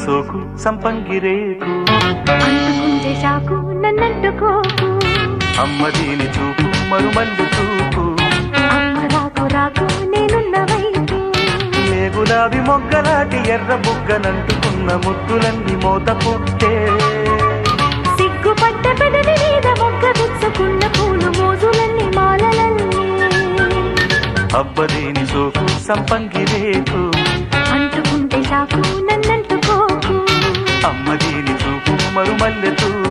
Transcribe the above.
సోకు సంపంగి రేకు అంటుకుంటే చాకు నన్నంటుకోకు అమ్మ దీని చూపు మరుమల్లి చూపు అమ్మ రాకు రాకు నేనున్న వైపు ఏ గులాబీ మొగ్గలాటి ఎర్ర బుగ్గనంటుకున్న ముద్దులన్నీ మోత పుట్టే సిగ్గుపడ్డ పెదవి మీద మొగ్గ విచ్చుకున్న పూలు మోజులన్నీ మాలలన్నీ అబ్బ దీని సోకు సంపంగి రేకు అంటుకుంటే చాకు నన్నంటుకోకు అమ్మ దీని చూపు మరుమల్లె చూపు